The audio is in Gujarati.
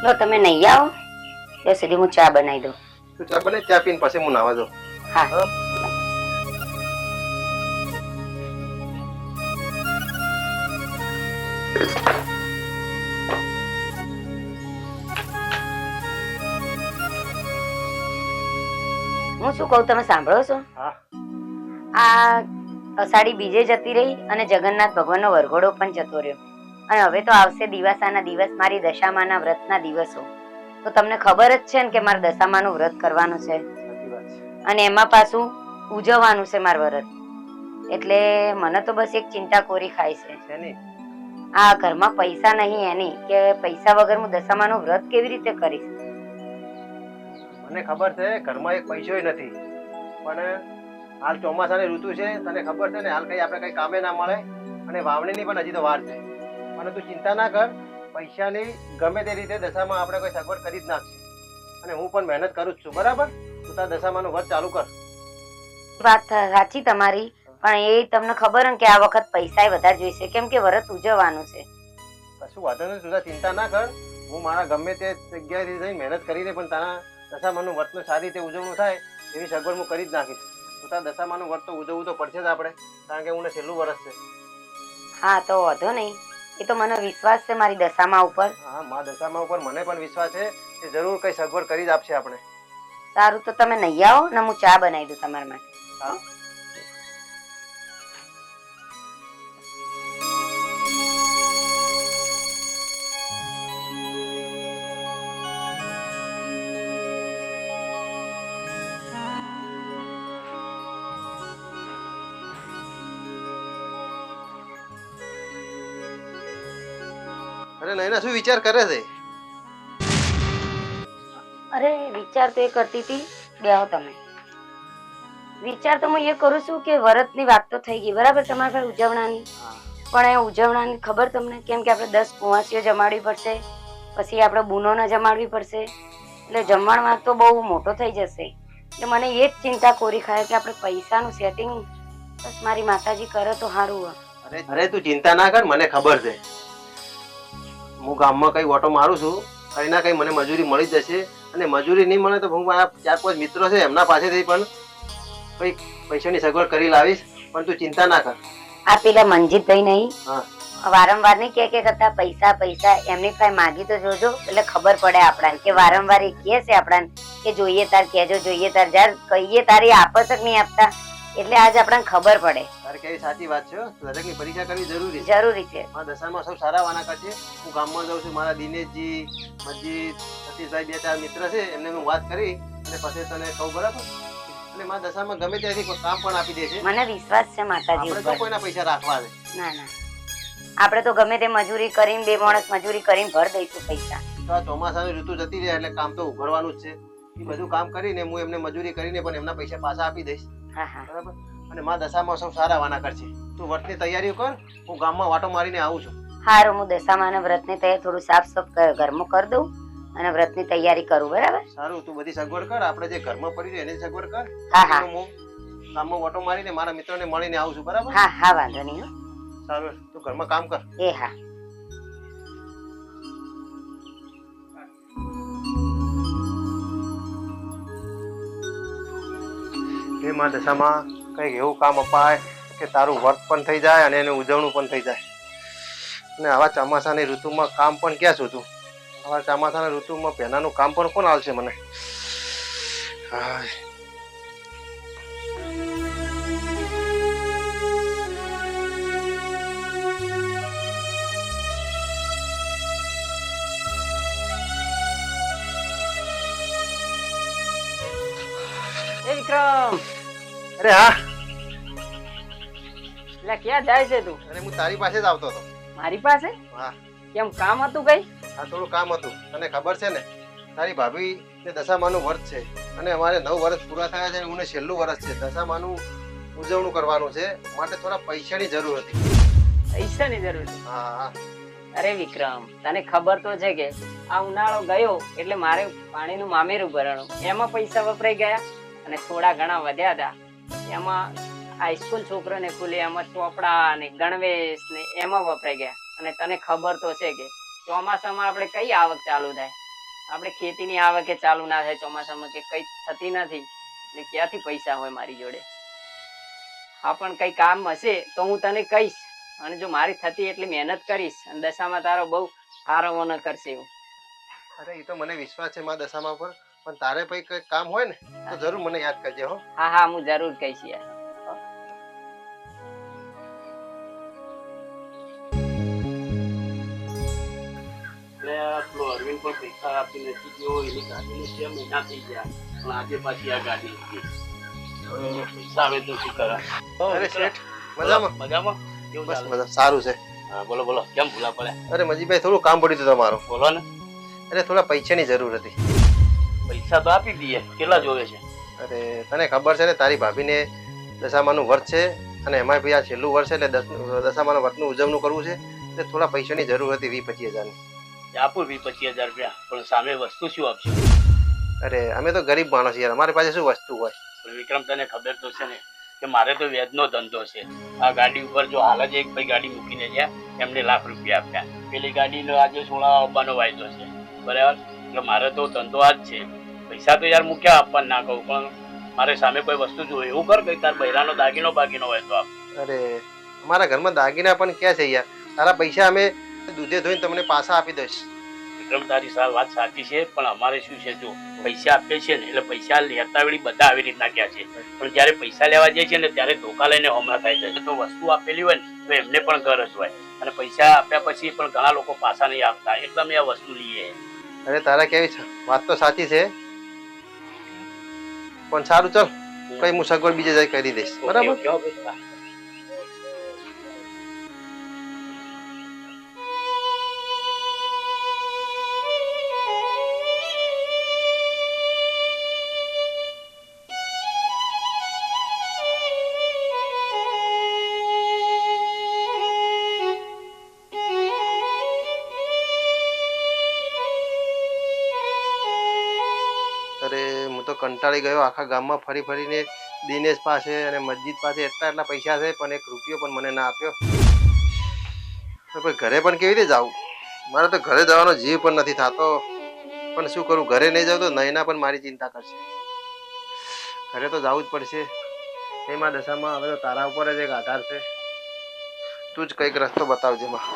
લો તમે નહીં આવો ત્યાં સુધી હું ચા બનાવી દઉં. તું ચા બને, ચા પીને પછી હું નાવા જાઉં. હા. હું શું કહું, તમે સાંભળો છો? હા. આ અષાઢી બીજે જતી રહી અને જગન્નાથ ભગવાનનો વરઘોડો પણ જતો રહ્યો અને હવે તો આવશે દિવાસાના દિવસ, મારી દશામાના વ્રતના દિવસો. તો તમને ખબર જ છે ને કે મારે દશામાનું વ્રત કરવાનું છે અને એમાં પાછું ઉજવવાનું છે મારું વ્રત. એટલે મને તો બસ એક ચિંતા કોરી ખાય છે. આ ઘરમાં પૈસા નહીં એની, કે પૈસા વગર હું દશામાનું વ્રત કેવી રીતે કરીશ? મને ખબર છે ઘરમાં એક પૈસોય નથી, પણ હાલ ચોમાસાની ઋતુ છે, તને ખબર છે ને, હાલ કઈ આપણે કઈ કામે ના મળે અને વાવણીની પણ હજી તો વાર છે. અને તું ચિંતા ના કર, પૈસાની ગમે તે રીતે દશામાં આપણે કોઈ સગવડ કરી જ નાખશે. અને હું પણ મહેનત કરું જ છું, બરાબર? તું તાર દશામાનું વ્રત ચાલુ કર. વાત સાચી તમારી, પણ એ તમને ખબર ને કે આ વખત પૈસા વધારે જોઈશે, કેમ કે વ્રત ઉજવવાનું છે. કશું વાંધો નથી, તું ચિંતા ના કર. હું મારા ગમે તે જગ્યાએથી જઈ મહેનત કરીને પણ તારા દશામાનું વ્રતનું સારી રીતે ઉજવણું થાય એવી સગવડ હું કરી જ નાખીશ. તો તાર દશામાનું વ્રત તો ઉજવવું તો પડશે જ આપણે, કારણ કે હું છેલ્લું વર્ષ છે. હા તો વાંધો નહીં, એ તો મને વિશ્વાસ છે મારી દશામા ઉપર. હા, મારા દશામા ઉપર મને પણ વિશ્વાસ છે કે જરૂર કઈ સગવડ કરી જ આપશે આપણે. સારું, તો તમે નહીં આવો ને હું ચા બનાવી દઉં તમારા માટે. હા. અરે નૈના, શું વિચાર કરે છે? અરે વિચાર તો એ કરતી હતી, બેહો તમે. વિચાર તો હું એ કરું છું કે વ્રતની વાત તો થઈ ગઈ બરાબર, તમારા ઘરે ઉજવણાની. પણ એ ઉજવણાની ખબર તમને, કેમ કે આપણે 10 કુંવાસીઓ જમાડવી પડશે, પછી આપણે બુનોને જમાડવી પડશે, એટલે જમણવાર તો બહુ મોટો થઈ જશે. એટલે મને એ જ ચિંતા કોરી ખાય કે આપણે પૈસાનું સેટિંગ બસ મારી માતાજી કરે તો સારું. અરે તું ચિંતા ના કર, મને ખબર છે. હું ગામમાં કઈ ઓટો મારું છું, કઈ ના કઈ મને મજૂરી મળી જશે. અને મજૂરી નહીં મળે તો હું મારા 4-5 મિત્રો છે એમના પાસેથી પણ કઈ પૈસાની સગવડ કરી લાવીશ. પણ તું ચિંતા ના કર. આ પેલા મનજીતભાઈ નહીં, હા, વારંવાર નહીં કે કરતા પૈસા પૈસા, એમની પાસે માગી તો જોજો, એટલે ખબર પડે આપણાને કે વારંવાર એ કહે છે આપણાને કે જોઈએ તાર કહેજો, જોઈએ તાર, જ્યારે કહીએ તારે આપે છે કે નહીં આપતા, એટલે આજ આપણને ખબર પડે. તારે કેવી સાચી વાત છે. દરેકની પરીક્ષા કરવી જરૂરી છે. મારા દશામાં સૌ સારા વાના કરશે. હું ગામમાં જાઉં છું, મારા દિનેશજી, મજીદ, સતીશભાઈ 2-4 મિત્ર છે, એમને હું વાત કરી અને પછી તને કહું, બરાબર? અને મારા દશામાં ગમે ત્યાંથી કામ પણ આપી દે છે. મને વિશ્વાસ છે માતાજી ઉપર. કોઈના પૈસા રાખવા દે ના ના, આપણે તો ગમે તે મજૂરી કરીને, 2 માણસ મજૂરી કરીને ભર દઈશું પૈસા. તો આ ચોમાસાની ઋતુ જતી રહે એટલે કામ તો ઉઘડવાનું જ છે. એ બધું કામ કરીને હું એમને મજૂરી કરીને પણ એમના પૈસા પાછા આપી દઈશ. હા હા, બરાબર? અને મારા દશામાં સૌ સારા વાના કરશે. તું વ્રતની તૈયારી કર, હું ગામમાં વાટો મારીને આવું છું. હારું, હું દશામાના વ્રતની તૈયારી થોડું સાફ સાફ ઘરમાં કરી દઉં અને વ્રતની તૈયારી કરું, બરાબર? સારું, તું બધી સગવડ કર, આપણે જે ઘરમાં પડી રહે એની સગવડ કર. હા હા, હું ગામમાં વાટો મારીને મારા મિત્રોને મળીને આવું છું, બરાબર? હા હા, વાંધો નહીં. સારું, તું ઘરમાં કામ કર. એ હા. એ મારા દશામાં કંઈક એવું કામ અપાય કે તારું વર્ક પણ થઈ જાય અને એનું ઉજવણું પણ થઈ જાય. અને આવા ચોમાસાની ઋતુમાં કામ પણ ક્યાં શોધું? આવા ચોમાસાની ઋતુમાં પહેલાનું કામ પણ કોણ આવશે મને? વિક્રમ, અરે હા, એટલે ક્યાં જાય છે તું? અરે હું તારી પાસે જ આવતો હતો. મારી પાસે? હા. કેમ, કામ હતું કઈ? આ થોડું કામ હતું. તને ખબર છે ને, તારી ભાભી ને દશામાનું વ્રત છે અને અમારે 9 વર્ષ પૂરા થયા છે અને હું છેલ્લું વર્ષ છે. દશામાનું ઉજવણું કરવાનું છે, માટે થોડા પૈસાની જરૂર હતી. પૈસાની જરૂર છે? હા હા. અરે વિક્રમ, તને ખબર તો છે કે આ ઉનાળો ગયો એટલે મારે પાણીનું મામેરું ભરવાનું, એમાં પૈસા વપરાઈ ગયા અને થોડા ઘણા વધ્યા હતા. એમાં હાઈસ્કૂલ છોકરોને ખુલે એમાં ચોપડા ને ગણવેશ ને એમાં વપરાઈ ગયા. અને તને ખબર તો છે કે ચોમાસામાં આપણે કઈ આવક ચાલુ થાય, આપણે ખેતીની આવકે ચાલુ ના થાય ચોમાસામાં કે કઈ થતી નથી એટલે ક્યાંથી પૈસા હોય મારી જોડે. હા પણ કઈ કામ હશે તો હું તને કહીશ, અને જો મારી થતી એટલી મહેનત કરીશ અને દશામાં તારો બહુ સારો વનો કરશે એવું. અરે એ તો મને વિશ્વાસ છે મારા દશામાં પર, પણ તારે પછી કઈ કામ હોય ને તો જરૂર મને યાદ કરજે હો. હા હા હું જરૂર કહીશ યાર. એટલે પેલો અરવિંદ પણ પૈસા આપી નથી ગયો, એની ગાડીને 6 મહિના થઈ ગયા, પણ આજે પાછી આ ગાડી લીધી. હવે પૈસા આવે તો શું કરે? અરે શેઠ, મજામાં? મજામાં? કેવું બસ ચાલે? મજા, સારું છે. હા બોલો બોલો, કેમ ભૂલા પડ્યા? અરે મજીભાઈ, થોડું કામ પડ્યું હતું તમારું. બોલો ને. અરે થોડા પૈસાની જરૂર હતી. પૈસા તો આપી દઈએ, કેટલા જોવે છે? અરે તને ખબર છે ને, તારી ભાભીને દશામાનું વ્રત છે, અને એમાં બી આ છેલ્લું વર્ષ છે એટલે દશામાના વ્રતનું ઉજવણું કરવું છે, એટલે થોડા પૈસાની જરૂર હતી, 20-25 હજારની. આપું 20-25 હજાર રૂપિયા, પણ સામે વસ્તુ શું આપશો? અરે અમે તો ગરીબ માણસ યાર, અમારી પાસે શું વસ્તુ હોય. પણ વિક્રમ તને ખબર તો છે ને કે મારે તો વ્યાજનો ધંધો છે. આ ગાડી ઉપર જો હાલ જ એક ભાઈ ગાડી મૂકીને ગયા, એમને લાખ રૂપિયા આપ્યા. પેલી ગાડીનો આજે 16 આવવાનો વાયદો છે, બરાબર? એટલે મારે તો ધંધો આ જ છે. પૈસા તો યાર મૂક્યા આપવા ના કહું, પણ મારે સામે કોઈ વસ્તુ જોઈએ એવું કર કે તાર બૈરાનો દાગીનો બાગીનો હોય તો આપ. અરે અમારા ઘરમાં દાગીના પણ ક્યાં છે યાર, તારા પૈસા અમે દૂધે ધોઈને તમને પાછા આપી દઈશ. વિક્રમ તારી વાત સાચી છે, પણ અમારે શું છે, જો પૈસા આપે છે ને એટલે પૈસા લેતા વેળી બધા આવી રીતના ક્યાં છે, પણ જયારે પૈસા લેવા જાય છે ને ત્યારે ધોકા લઈને હમલા થાય છે. તો વસ્તુ આપેલી હોય ને તો એમને પણ ગરજ હોય, અને પૈસા આપ્યા પછી પણ ઘણા લોકો પાછા નહીં આપતા, એટલે અમે આ વસ્તુ લઈએ. અરે તારા કેવી છે વાત તો સાચી છે, પણ સારું ચાલ, કઈ હું સગવડ બીજે જાય કરી દઈશ, બરાબર? Okay, okay, okay. અરે હું તો કંટાળી ગયો, આખા ગામમાં ફરી ફરીને દિનેશ પાસે અને મસ્જિદ પાસે એટલા પૈસા છે, પણ 1 રૂપિયો પણ મને ના આપ્યો. તો પછી ઘરે પણ કેવી રીતે જાવું? મારે તો ઘરે જવાનો જીવ પણ નથી થતો, પણ શું કરું, ઘરે નહીં જાવ તો નયના પણ મારી ચિંતા કરશે. ઘરે તો જવું જ પડશે. એમાં દશામાં હવે તો તારા ઉપર જ એક આધાર છે, તું જ કંઈક રસ્તો બતાવજે માં.